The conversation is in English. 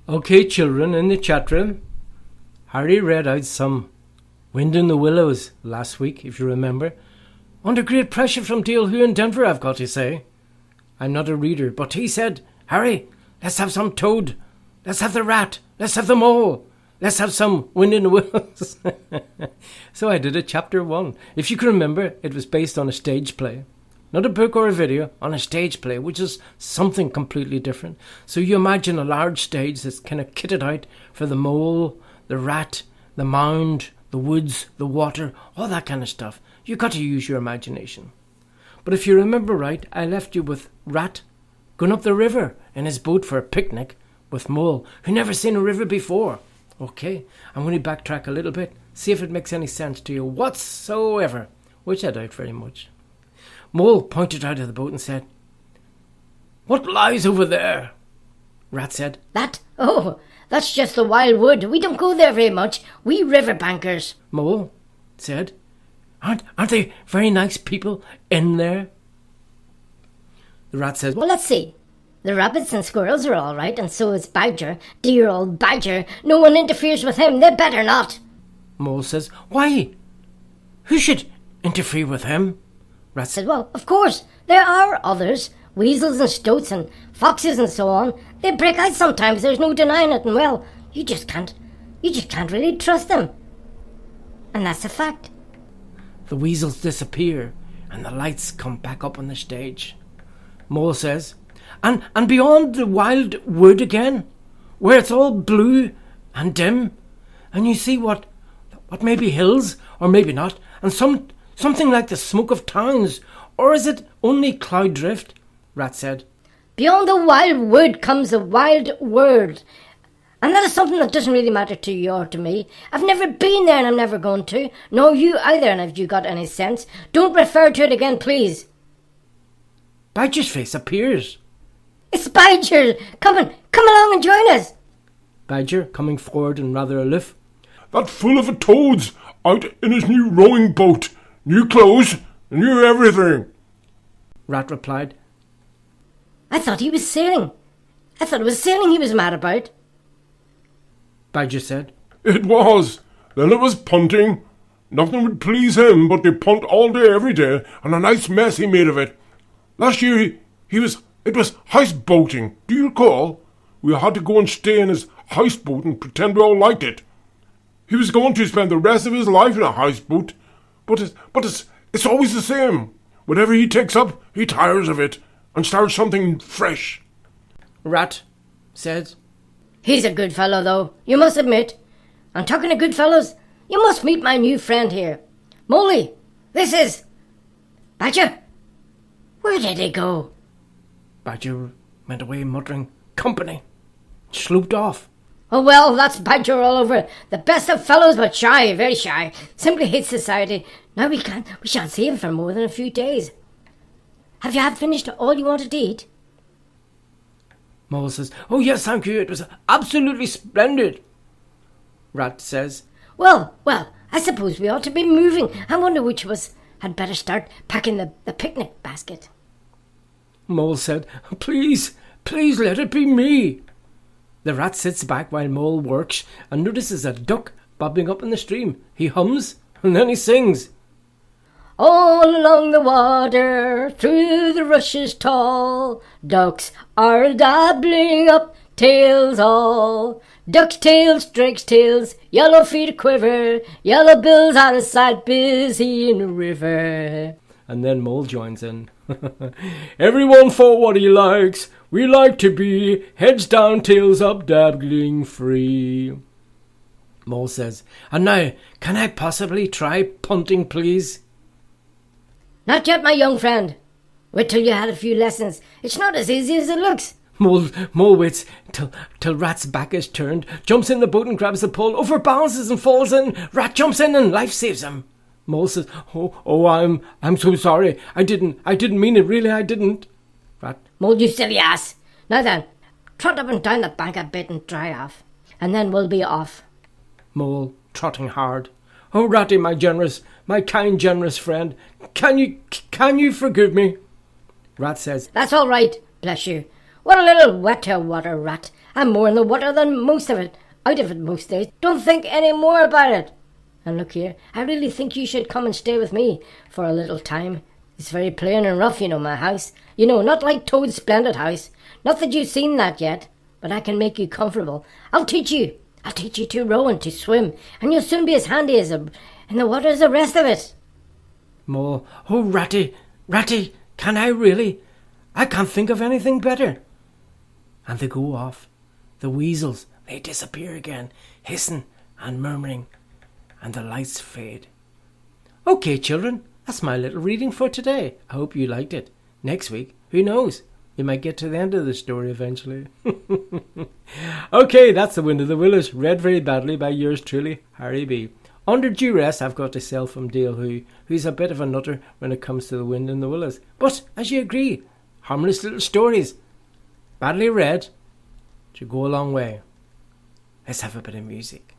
Okay, children, in the chat room, Harry read out some Wind in the Willows last week, if you remember. Under great pressure from Dale in Denver, I've got to say. I'm not a reader, but he said, Harry, let's have some toad. Let's have the rat. Let's have the mole. Let's have some Wind in the Willows. So I did a chapter 1. If you can remember, it was based on a stage play. Not a book or a video, on a stage play, which is something completely different. So you imagine a large stage that's kind of kitted out for the mole, the rat, the mound, the woods, the water, all that kind of stuff. You've got to use your imagination. But if you remember right, I left you with Rat going up the river in his boat for a picnic with Mole, who never seen a river before. Okay, I'm going to backtrack a little bit, see if it makes any sense to you whatsoever, which I doubt very much. Mole pointed out of the boat and said, What lies over there? Rat said, That? Oh, that's just the wild wood. We don't go there very much. We riverbankers. Mole said, Aren't they very nice people in there? The rat said, Well, let's see. The rabbits and squirrels are all right, and so is Badger. Dear old Badger. No one interferes with him. They better not. Mole says, Why? Who should interfere with him? Rat said, Well, of course, there are others. Weasels and stoats and foxes and so on. They break out sometimes, there's no denying it, and well, you just can't really trust them. And that's a fact. The weasels disappear, and the lights come back up on the stage. Mole says, And beyond the wild wood again, where it's all blue and dim, and you see what may be hills, or maybe not, and something like the smoke of towns, or is it only cloud drift? Rat said. Beyond the wild wood comes the wild world. And that is something that doesn't really matter to you or to me. I've never been there and I'm never going to. Nor you either, and if you got any sense, don't refer to it again, please. Badger's face appears. It's Badger! Come along and join us. Badger, coming forward and rather aloof. That fool of a toad's out in his new rowing boat. New clothes, new everything. Rat replied. I thought he was sailing. I thought it was sailing he was mad about. Badger said. It was. Then it was punting. Nothing would please him but to punt all day every day, and a nice mess he made of it. Last year it was houseboating. Do you recall? We had to go and stay in his houseboat and pretend we all liked it. He was going to spend the rest of his life in a houseboat, but it's always the same. Whatever he takes up, he tires of it and starts something fresh. Rat said. He's a good fellow, though, you must admit. And talking of good fellows, you must meet my new friend here. Molly, this is... Badger, where did he go? Badger went away muttering, Company. Slooped off. Oh, well, that's Badger all over. The best of fellows, but shy, very shy. Simply hates society. Now we shan't see him for more than a few days. Have you finished all you wanted to eat? Mole says, Oh, yes, thank you. It was absolutely splendid. Rat says, Well, I suppose we ought to be moving. I wonder which of us had better start packing the picnic basket. Mole said, Please let it be me. The rat sits back while Mole works and notices a duck bobbing up in the stream. He hums and then he sings. All along the water, through the rushes tall, ducks are dabbling up, tails all. Duck's tails, drake's tails, yellow feet a quiver, yellow bills out of sight, busy in the river. And then Mole joins in. Everyone for what he likes. We like to be heads down, tails up, dabbling free. Mole says, And now, can I possibly try punting, please? Not yet, my young friend. Wait till you had a few lessons. It's not as easy as it looks. Mole waits till Rat's back is turned, jumps in the boat and grabs the pole, overbalances and falls in. Rat jumps in and life saves him. Mole says, Oh, I'm so sorry. I didn't mean it, really, I didn't. Rat. Mole, you silly ass. Now then, trot up and down the bank a bit and dry off, and then we'll be off. Mole, trotting hard. Oh, Ratty, my kind, generous friend, can you forgive me? Rat says, That's all right, bless you. What a little wetter water rat. I'm more in the water than most of it. Out of it most days. Don't think any more about it. And look here, I really think you should come and stay with me for a little time. It's very plain and rough, my house. Not like Toad's splendid house. Not that you've seen that yet, but I can make you comfortable. I'll teach you to row and to swim, and you'll soon be as handy in the water as the rest of it. Mole, oh, Ratty, can I really? I can't think of anything better. And they go off. The weasels, they disappear again, hissing and murmuring, and the lights fade. Okay, children, that's my little reading for today. I hope you liked it. Next week, who knows? We might get to the end of the story eventually. Okay, that's The Wind of the Willows, read very badly by yours truly, Harry B. Under duress, I've got to sell from Dale who's a bit of a nutter when it comes to The Wind and the Willows. But, as you agree, harmless little stories, badly read, to go a long way. Let's have a bit of music.